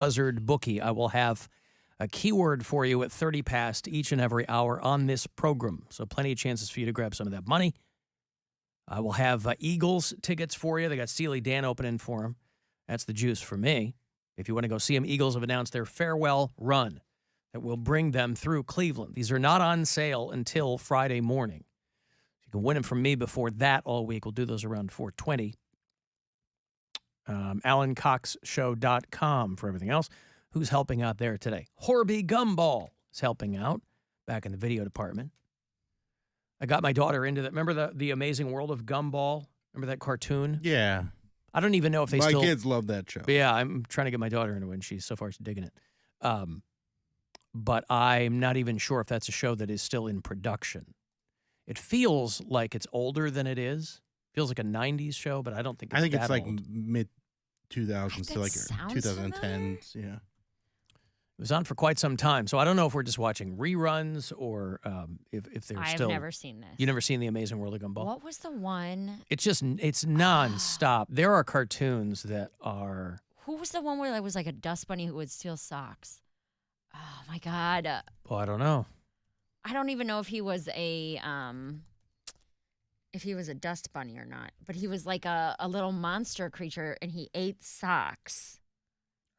Buzzard Bookie. I will have a keyword for you at 30 past each and every hour on this program. So plenty of chances for you to grab some of that money. I will have Eagles tickets for you. They got Steely Dan opening for them. That's the juice for me. If you want to go see them, Eagles have announced their farewell run that will bring them through Cleveland. These are not on sale until Friday morning. You can win them from me before that all week. We'll do those around 4:20. AlanCoxShow.com for everything else. Who's helping out there today? Horby Gumball is helping out back in the video department. I got my daughter into that. Remember the Amazing World of Gumball? Remember that cartoon? Yeah. I don't even know if they still... My kids love that show. Yeah, I'm trying to get my daughter into it, and so far she's digging it. But I'm not even sure if that's a show that is still in production. It feels like it's older than it is. Feels like a 90s show, but I don't think it's that like old. mid-2000s to like 2010s. Yeah. It was on for quite some time, so I don't know if we're just watching reruns or if they're still... I've never seen this. You never seen The Amazing World of Gumball? What was the one? It's nonstop. There are cartoons that are... Who was the one where there was like a dust bunny who would steal socks? Oh, my God. Well, I don't know. I don't even know if he was a dust bunny or not, but he was like a little monster creature, and he ate socks.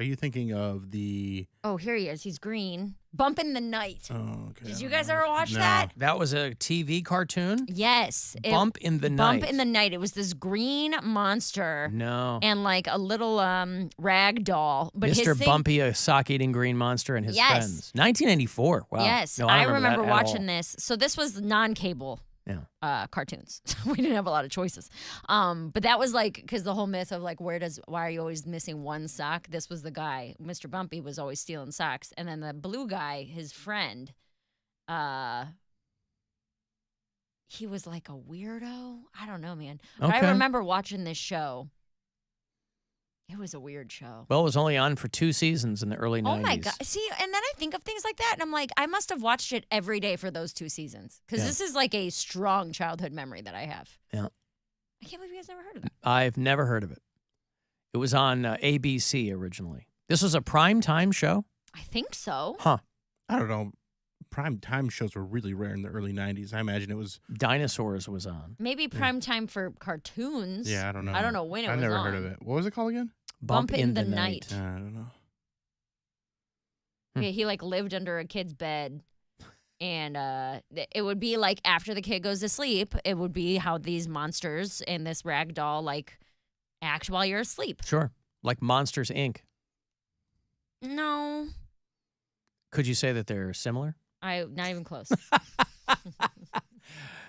Are you thinking of the... Oh, here he is. He's green. Bump in the Night. Oh, okay. Did you guys ever watch No. that? That was a TV cartoon? Yes. Bump in the Night. Bump in the Night. It was this green monster. No. And like a little rag doll. But Mr. his Bumpy, a sock-eating green monster, and his Yes. friends. 1994. Wow. Yes. No, I don't remember that at watching all. this. So this was non-cable. Yeah. Cartoons. We didn't have a lot of choices. But that was like, because the whole myth of like, why are you always missing one sock? This was the guy. Mr. Bumpy was always stealing socks. And then the blue guy, his friend, he was like a weirdo. I don't know, man. But Okay. I remember watching this show. It was a weird show. Well, it was only on for 2 seasons in the early 90s. Oh, my God. See, and then I think of things like that, and I'm like, I must have watched it every day for those 2 seasons. Because this is like a strong childhood memory that I have. Yeah. I can't believe you guys never heard of that. I've never heard of it. It was on ABC originally. This was a prime time show? I think so. Huh. I don't know. Prime time shows were really rare in the early 90s. I imagine it was... Dinosaurs was on. Maybe prime time for cartoons. Yeah, I don't know. I don't know when it was I've never on. heard of it. What was it called again? Bump in the Night. I don't know. Yeah, he like lived under a kid's bed, and it would be like after the kid goes to sleep, it would be how these monsters and this rag doll like act while you're asleep. Sure. Like Monsters, Inc. No, Could you say that they're similar? not even close.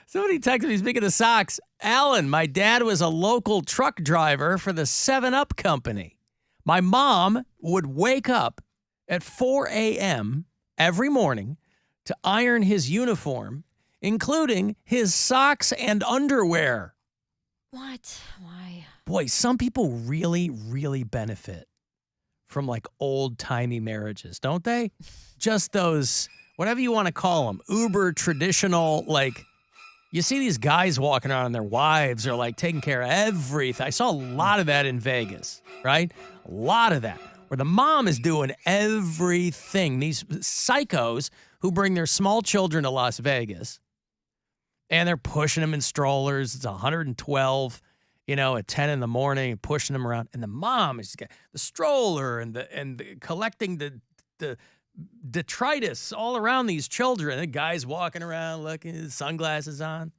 Somebody texted me, speaking of socks, Alan, my dad was a local truck driver for the 7-Up company. My mom would wake up at 4 a.m. every morning to iron his uniform, including his socks and underwear. What? Why? Boy, some people really, really benefit from like old-timey marriages, don't they? Just those, whatever you want to call them, uber traditional, like... You see these guys walking around and their wives are like taking care of everything. I saw a lot of that in Vegas, right? A lot of that, where the mom is doing everything. These psychos who bring their small children to Las Vegas and they're pushing them in strollers. It's 112, at 10 in the morning, pushing them around. And the mom is got the stroller and collecting the detritus all around these children. The guy's walking around looking, his sunglasses on.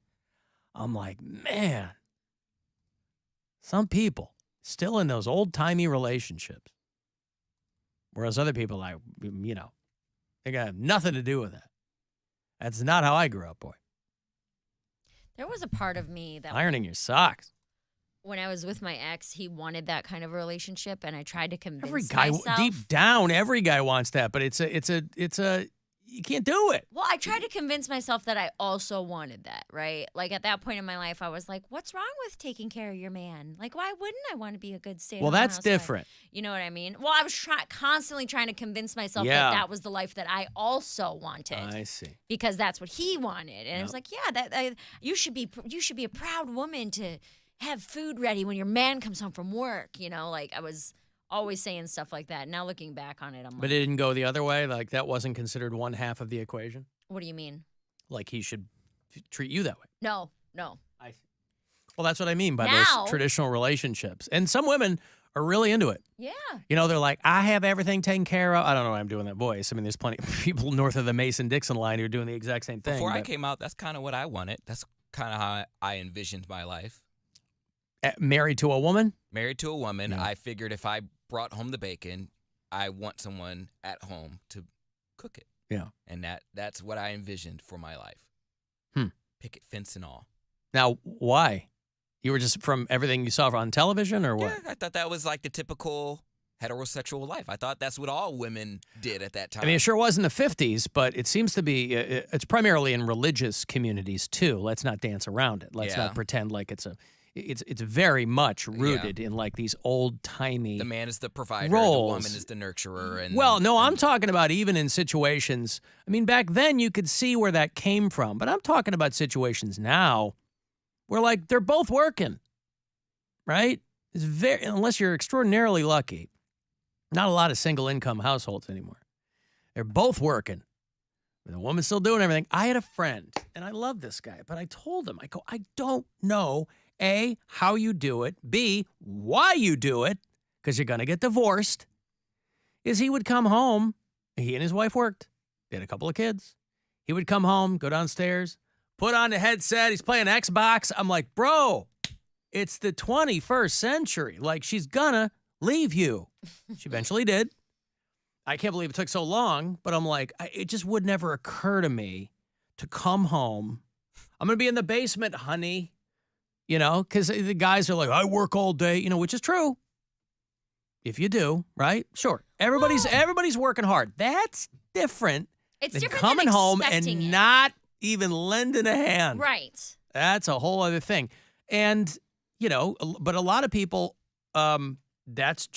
I'm like, man, some people still in those old-timey relationships. Whereas other people, like, they got nothing to do with that. That's not how I grew up, boy. There was a part of me that Ironing your socks. when I was with my ex, he wanted that kind of relationship, and I tried to convince Every guy, myself. deep down, every guy wants that, but it's a you can't do it. Well, I tried to convince myself that I also wanted that, right? Like at that point in my life, I was like, what's wrong with taking care of your man? Like, why wouldn't I want to be a good stay-at-home Well, that's housewife? different. You know what I mean? Well, I was constantly trying to convince myself Yeah. that was the life that I also wanted. I see. Because that's what he wanted. And I was like, yeah, you should be a proud woman to have food ready when your man comes home from work. Like I was always saying stuff like that. Now looking back on it, I'm But like, it didn't go the other way? Like that wasn't considered one half of the equation? what do you mean? Like he should treat you that way? No. I see. Well, that's what I mean by Now- those traditional relationships. And some women are really into it. Yeah. You know, they're like, I have everything taken care of. I don't know why I'm doing that voice. I mean, there's plenty of people north of the Mason-Dixon line who are doing the exact same thing. Before I but- came out, that's kind of what I wanted. That's kind of how I envisioned my life. Married to a woman? Married to a woman, Yeah. I figured if I brought home the bacon, I want someone at home to cook it. Yeah. And that's what I envisioned for my life. Picket fence and all. Now, why? You were just from everything you saw on television or what? Yeah, I thought that was like the typical heterosexual life. I thought that's what all women did at that time. I mean, it sure was in the 50s, but it seems to be, it's primarily in religious communities too. Let's not dance around it. Let's Yeah. not pretend like it's very much rooted in like these old-timey the man is the provider, roles. the woman is the nurturer. And Well, no, I'm talking about even in situations. I mean, back then you could see where that came from, but I'm talking about situations now where like they're both working, right? It's very, unless you're extraordinarily lucky, not a lot of single income households anymore. They're both working. The woman's still doing everything. I had a friend, and I love this guy, but I told him, I go, I don't know, A, how you do it, B, why you do it, because you're going to get divorced, is he would come home, he and his wife worked. They had a couple of kids. He would come home, go downstairs, put on the headset, he's playing Xbox. I'm like, bro, it's the 21st century. Like, she's gonna leave you. She eventually did. I can't believe it took so long, but I'm like, it just would never occur to me to come home. I'm going to be in the basement, honey, you know, because the guys are like, I work all day, you know, which is true. If you do, right? Sure. Everybody's working hard. That's different It's than different coming than home and expecting it. not even lending a hand. Right. That's a whole other thing. And, you know, but a lot of people, that's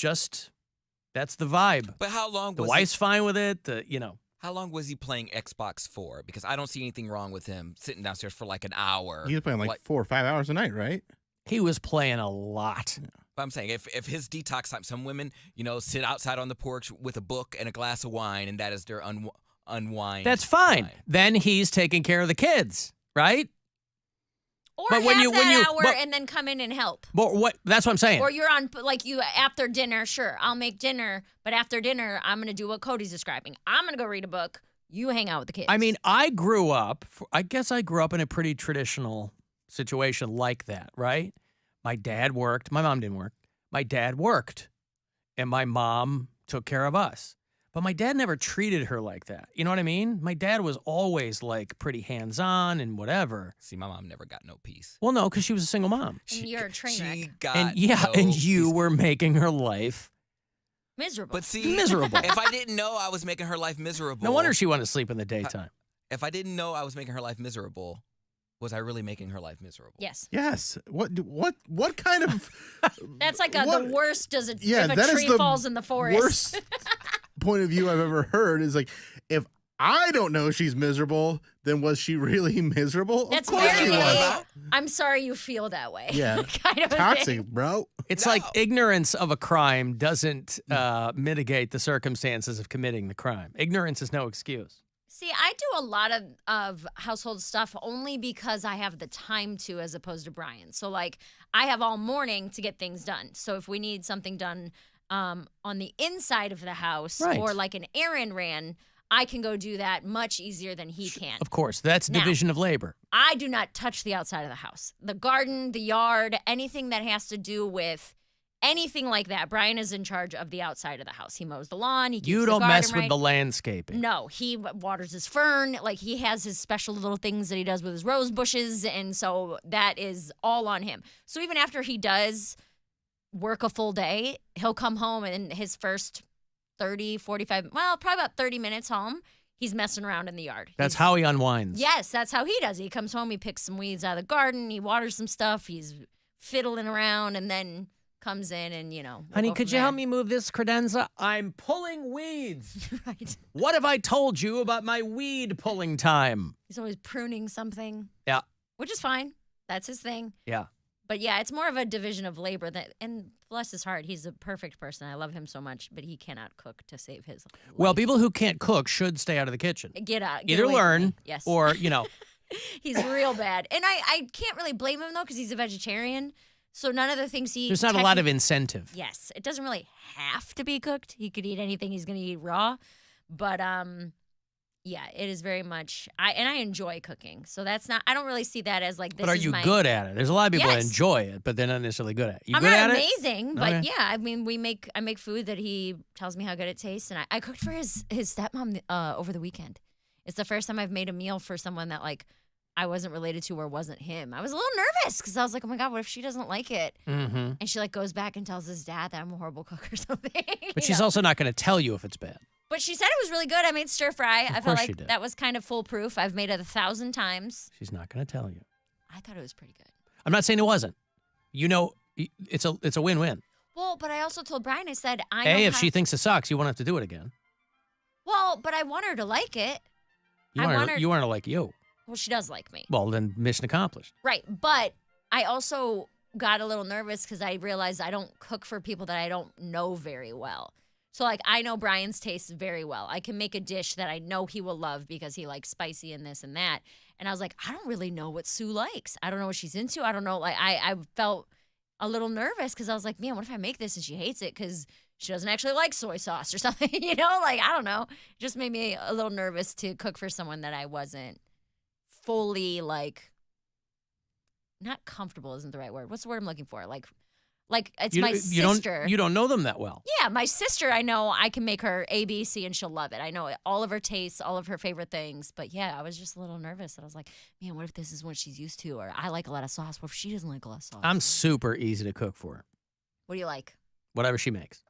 the vibe. But how long The was wife's fine with it, you know. How long was he playing Xbox for? Because I don't see anything wrong with him sitting downstairs for like an hour. He was playing like What- 4 or 5 hours a night, right? He was playing a lot. But I'm saying if his detox time, some women, you know, sit outside on the porch with a book and a glass of wine, and that is their unwind. That's fine. time. Then he's taking care of the kids, right? Or But have when you- that when you- hour but- and then come in and help. But what? That's what I'm saying. Or you're on, like, you after dinner, sure, I'll make dinner, but after dinner, I'm going to do what Cody's describing. I'm going to go read a book. You hang out with the kids. I mean, I guess I grew up in a pretty traditional situation like that, right? My dad worked. My mom didn't work. My dad worked, and my mom took care of us. But my dad never treated her like that. You know what I mean? My dad was always like pretty hands-on and whatever. See, my mom never got no peace. Well, no, because she was a single mom. And you're a train She wreck. got And yeah, no and you peace. were making her life Miserable. But see, miserable. if I didn't know I was making her life miserable. No wonder she wanted to sleep in the daytime. If I didn't know I was making her life miserable, was I really making her life miserable? Yes. Yes. What kind of That's like What- the worst does it Yeah, if that a is tree the falls in the forest. worst point of view I've ever heard is like, if I don't know she's miserable, then was she really miserable? That's of course very she was. I'm sorry you feel that way. Yeah. kind of a thing. Toxic, bro. It's like ignorance of a crime doesn't mitigate the circumstances of committing the crime. Ignorance is no excuse. See, I do a lot of household stuff only because I have the time to, as opposed to Brian. So, like, I have all morning to get things done. So if we need something done on the inside of the house Right. or like an errand ran, I can go do that much easier than he can. Of course, that's Now- division of labor. I do not touch the outside of the house. The garden, the yard, anything that has to do with anything like that. Brian is in charge of the outside of the house. He mows the lawn. He keeps You the don't garden mess with right. the landscaping. No, he waters his fern. Like, he has his special little things that he does with his rose bushes. And so that is all on him. So even after he does work a full day, he'll come home and his first 30, 45, well, probably about 30 minutes home, he's messing around in the yard. That's He's- how he unwinds. Yes, that's how he does it. He comes home, he picks some weeds out of the garden, he waters some stuff, he's fiddling around, and then comes in and, we'll Honey, go could from you help there. me move this credenza? I'm pulling weeds. Right. What have I told you about my weed pulling time? He's always pruning something. Yeah. Which is fine. That's his thing. Yeah. But yeah, it's more of a division of labor. And bless his heart, he's a perfect person. I love him so much, but he cannot cook to save his life. Well, people who can't cook should stay out of the kitchen. Get out. Get Either away from learn me. Yes. or, He's real bad. And I can't really blame him, though, because he's a vegetarian. So none of the things he... there's not a lot of incentive. Yes. It doesn't really have to be cooked. He could eat anything he's going to eat raw. But, yeah, it is very much... I enjoy cooking. So that's not... I don't really see that as like this. But are you good at it? There's a lot of people that enjoy it, but they're not necessarily good at it. You I'm good not at amazing, it? but Okay. yeah, I mean, I make food that he tells me how good it tastes, and I cooked for his stepmom over the weekend. It's the first time I've made a meal for someone that like I wasn't related to or wasn't him. I was a little nervous because I was like, oh my God, what if she doesn't like it? Mm-hmm. And she like goes back and tells his dad that I'm a horrible cook or something. But she's also not going to tell you if it's bad. But she said it was really good. I made stir fry. I felt course she like did. that was kind of foolproof. I've made it 1,000 times. She's not going to tell you. I thought it was pretty good. I'm not saying it wasn't. It's a win-win. Well, but I also told Brian, I said, I know If how- she thinks it sucks, you won't have to do it again. Well, but I want her to like it. You want her to like you. Well, she does like me. Well, then mission accomplished. Right. But I also got a little nervous because I realized I don't cook for people that I don't know very well. So, like, I know Brian's taste very well. I can make a dish that I know he will love because he likes spicy and this and that. And I was like, I don't really know what Sue likes. I don't know what she's into. I don't know. Like, I felt a little nervous because I was like, man, what if I make this and she hates it because she doesn't actually like soy sauce or something? Like, I don't know. It just made me a little nervous to cook for someone that I wasn't fully, like, not comfortable isn't the right word. What's the word I'm looking for? Like it's my sister. You don't know them that well. Yeah, my sister, I know I can make her A, B, C, and she'll love it. I know all of her tastes, all of her favorite things. But yeah, I was just a little nervous. I was like, man, what if this is what she's used to? Or I like a lot of sauce. What if she doesn't like a lot of sauce? I'm super easy to cook for her. What do you like? Whatever she makes.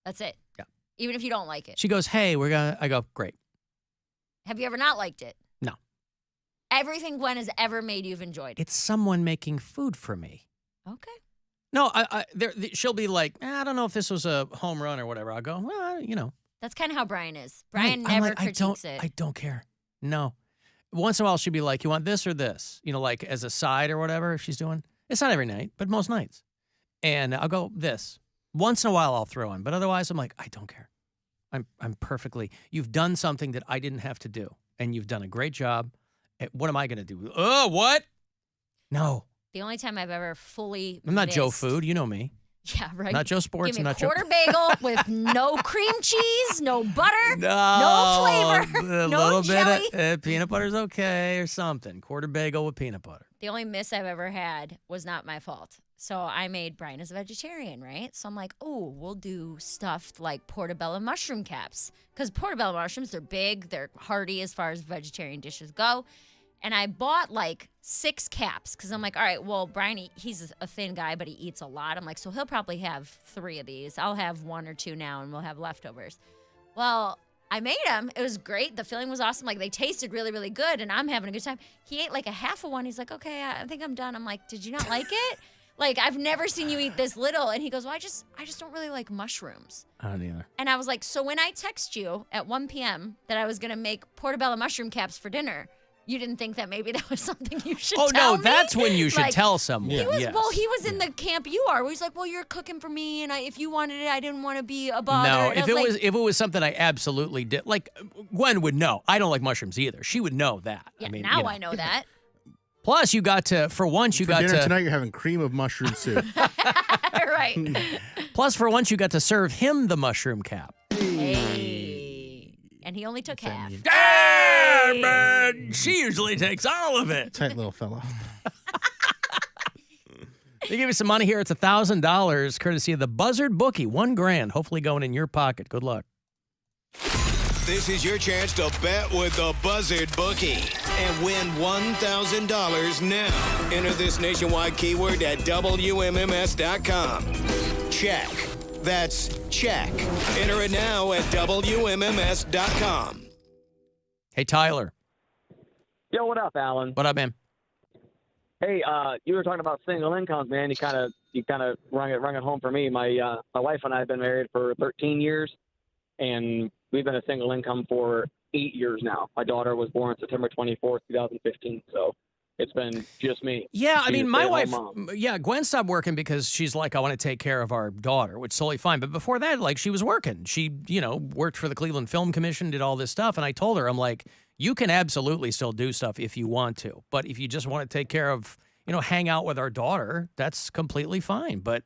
That's it. Yeah. Even if you don't like it. She goes, hey, I go, great. Have you ever not liked it? No. Everything Gwen has ever made you've enjoyed. It's someone making food for me. Okay. No, she'll be like, I don't know if this was a home run or whatever. I'll go, well, That's kind of how Brian is. Brian I'm never like, critiques it. I don't care. No. Once in a while, she'll be like, you want this or this? Like as a side or whatever she's doing. It's not every night, but most nights. And I'll go, this. Once in a while, I'll throw in. But otherwise, I'm like, I don't care. I'm perfectly. You've done something that I didn't have to do. And you've done a great job. What am I going to do? Oh, what? No. The only time I've ever fully I'm not Joe missed- Food. You know me. Yeah, right. Not Joe Sports. Give me and a not Joe. quarter bagel with no cream cheese, no butter, No flavor, A no little jelly. bit of peanut butter's okay or something. Quarter bagel with peanut butter. The only miss I've ever had was not my fault. So I made Brian as a vegetarian, right? So I'm like, oh, we'll do stuffed like portobello mushroom caps. Because portobello mushrooms, they're big, they're hearty as far as vegetarian dishes go. And I bought like 6 caps because I'm like, all right, well, Brian, he's a thin guy, but he eats a lot. I'm like, so he'll probably have 3 of these. I'll have 1 or 2 now and we'll have leftovers. Well, I made them. It was great. The filling was awesome. Like they tasted really, really good and I'm having a good time. He ate like a half of one. He's like, okay, I think I'm done. I'm like, did you not like it? Like, I've never seen you eat this little. And he goes, well, I just don't really like mushrooms. I don't either. And I was like, so when I text you at 1 p.m. that I was going to make portobello mushroom caps for dinner, you didn't think that maybe that was something you should tell no, me? that's when you should Like, tell someone. He was, yes. well, he was in the camp you are. Where he's like, well, you're cooking for me, and if you wanted it, I didn't want to be a bother. No, And I if it was something I absolutely did, like Gwen would know. I don't like mushrooms either. She would know that. yeah, I mean, now I know that. Plus, you got to for once you For got dinner to tonight, you're having cream of mushroom soup. Right. plus for once you got to serve him the mushroom cap. Hey. And he only took half. Ah, man, she usually takes all of it. Tight little fella. They give you some money here. It's $1,000, courtesy of the Buzzard Bookie. $1,000, hopefully going in your pocket. Good luck. This is your chance to bet with the Buzzard Bookie and win $1,000 now. Enter this nationwide keyword at WMMS.com. Check. That's check. Enter it now at WMMS.com. Hey, Tyler. Yo, what up, Alan? What up, man? Hey, you were talking about single incomes, man. You kind of rung it home for me. My wife and I have been married for 13 years, and we've been a single income for 8 years now. My daughter was born September 24th, 2015. So it's been just me. Yeah, I She's mean, a my stay-at-home wife, mom. yeah, Gwen stopped working because she's like, I want to take care of our daughter, which is totally fine. But before that, like, she was working. She, worked for the Cleveland Film Commission, did all this stuff. And I told her, I'm like, you can absolutely still do stuff if you want to. But if you just want to take care of, hang out with our daughter, that's completely fine. But,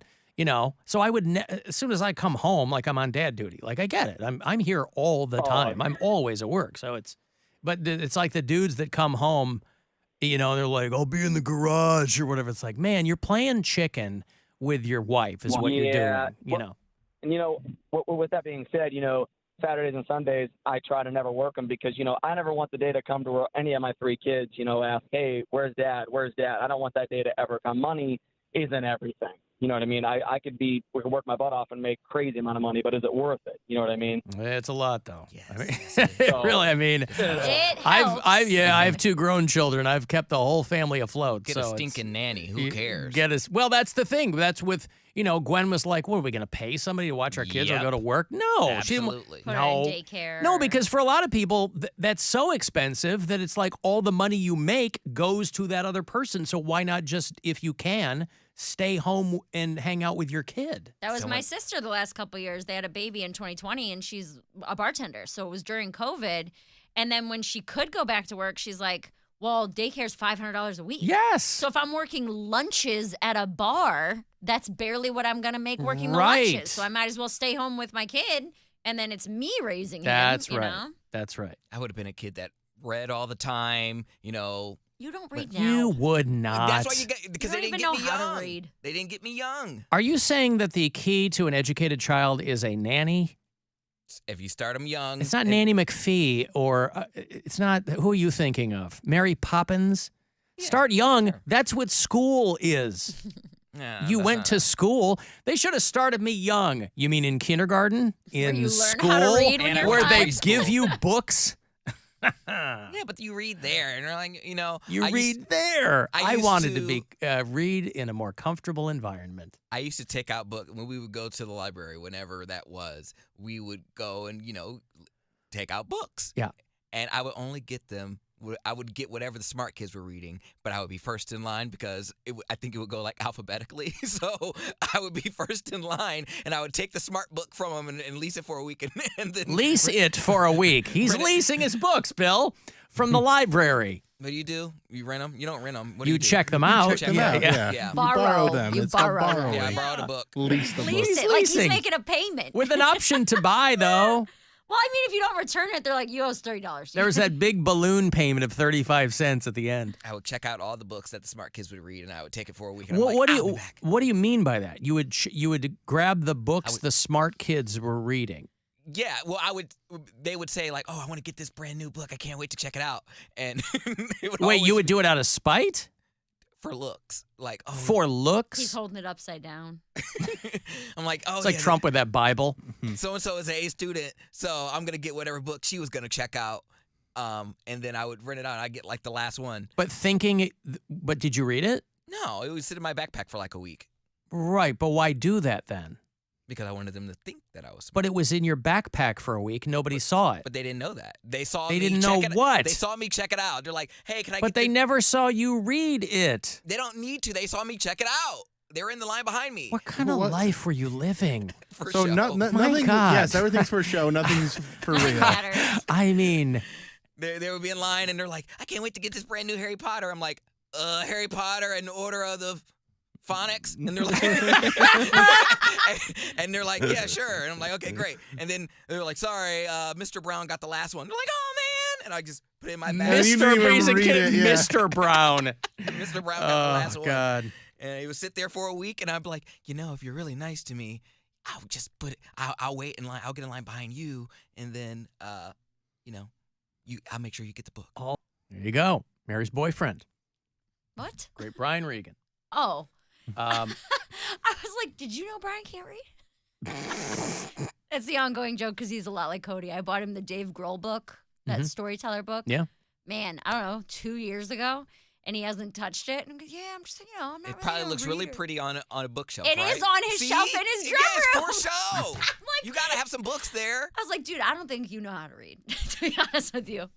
so I would, as soon as I come home, like, I'm on dad duty. Like, I get it. I'm here all the time. I'm always at work. So but it's like the dudes that come home, they're like, I'll be in the garage or whatever. It's like, man, you're playing chicken with your wife is what you're doing, And, with that being said, Saturdays and Sundays, I try to never work them because, I never want the day to come to where any of my 3 kids, ask, hey, where's dad? Where's dad? I don't want that day to ever come. Money isn't everything. You know what I mean? We could work my butt off and make crazy amount of money, but is it worth it? You know what I mean? It's a lot, though. Yes, I mean, yes, really, I mean, It helps. I have 2 grown children. I've kept the whole family afloat. Get so a it's- stinking nanny. Who cares? Well, that's the thing. That's with, Gwen was like, what, are we going to pay somebody to watch our kids or Yep. go to work? No. Absolutely. Put her No. in daycare. No, because for a lot of people, that's so expensive that it's like all the money you make goes to that other person. So why not just, if you can, stay home and hang out with your kid? That was my sister the last couple of years. They had a baby in 2020, and she's a bartender. So it was during COVID. And then when she could go back to work, she's like, well, daycare's $500 a week. Yes. So if I'm working lunches at a bar, that's barely what I'm going to make working the Right. lunches. So I might as well stay home with my kid, and then it's me raising That's him. You right. know? That's right. I would have been a kid that read all the time, You don't read now. You would not. That's why you got, because You they don't didn't even get me know how to young. read. They didn't get me young. Are you saying that the key to an educated child is a nanny? If you start them young, It's not and- Nanny McPhee or it's not, who are you thinking of? Mary Poppins? Start young. sure. That's what school is. Yeah, You that's went not- to school. They should have started me young. You mean in kindergarten? In you learn school? how to read when you're where five. they Preschool. give you books? Yeah, but you read there, and you're like, You I read used- there. I I used wanted to to- be read in a more comfortable environment. I used to take out books when we would go to the library. Whenever that was, we would go and take out books. Yeah. And I would only get them. I would get whatever the smart kids were reading, but I would be first in line because I think it would go like alphabetically. So I would be first in line, and I would take the smart book from them and lease it for a week, and then Lease it for a week. He's Rent it. leasing his books, Bill, from the library. What do? You rent them? You don't rent them. What You do? check them out. Check them yeah, out. yeah. Yeah. Yeah. You Borrow. borrow them. You It's called borrow them. borrowing. Yeah, I borrowed a book. Lease the book. Lease it like he's leasing. making a payment. With an option to buy, though. Well, I mean, if you don't return it, they're like, you owe us $30. There was that big balloon payment of 35 cents at the end. I would check out all the books that the smart kids would read, and I would take it for a week. And I'm What, like, what do I'll be you back. What do you mean by that? You would grab the books the smart kids were reading. Yeah, well, they would say like, "Oh, I want to get this brand new book. I can't wait to check it out." And it would Wait, always you would do it out of spite? for looks, like, oh, For looks? He's holding it upside down. I'm like, oh, It's like Trump with that Bible. So and so is an A student, so I'm gonna get whatever book she was gonna check out, and then I would rent it out. And I get like the last one. But did you read it? No, it would sit in my backpack for like a week Right, but why do that then? because I wanted them to think that I was smart. But it was in your backpack for a week. Nobody saw it. But they didn't know that. They saw. They me didn't check know it, what? They saw me check it out. They're like, "Hey, can I?" But get they the-" never saw you read it. They don't need to. They saw me check it out. They were in the line behind me. What kind of What? life were you living? For So show. nothing. God. Yes, everything's for show. Nothing's for real. Matters. I mean, They would be in line and they're like, I can't wait to get this brand new Harry Potter. I'm like, Harry Potter and Order of the Phonics, and they're like, and they're like, yeah, sure. And I'm like, okay, great. And then they're like, sorry, Mr. Brown got the last one. They're like, oh man, and I just put it in my bag. you Mr. didn't even He's a read kid, it, yeah. Mr. Brown. Mr. Brown got the last Oh, one. God. And he would sit there for a week, and I'd be like, if you're really nice to me, I'll just put it. I'll wait in line. I'll get in line behind you, and then, I'll make sure you get the book. There you go. Mary's boyfriend. What? Great Brian Regan. Oh. Um, I was like, did you know Brian can't read? That's the ongoing joke because he's a lot like Cody. I bought him the Dave Grohl book, that storyteller book. Yeah. Man, I don't know, 2 years ago, and he hasn't touched it. And I'm like, yeah, I'm just, I'm not It really probably a looks really reader. pretty on a bookshelf. It right? is on his See? shelf in his drum Yes, room. for show. like, You gotta have some books there. I was like, dude, I don't think you know how to read, to be honest with you.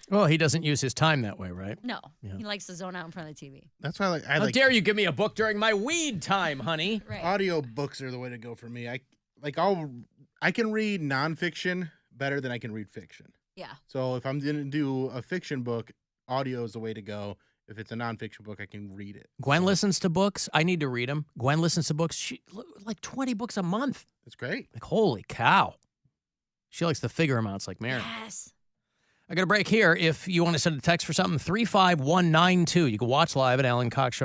Well, he doesn't use his time that way, right? No, Yeah. he likes to zone out in front of the TV. That's why I How like dare you give me a book during my weed time, honey? Right. audio books are the way to go for me. I can read nonfiction better than I can read fiction. Yeah. So if I'm gonna do a fiction book, audio is the way to go. If it's a nonfiction book, I can read it. Gwen listens to books. I need to read them. Gwen listens to books. She like 20 books a month. That's great. Like, holy cow. She likes the figure amounts like Mary. Yes. I got a break here. If you want to send a text for something, 35192. You can watch live at Alan Cox Show.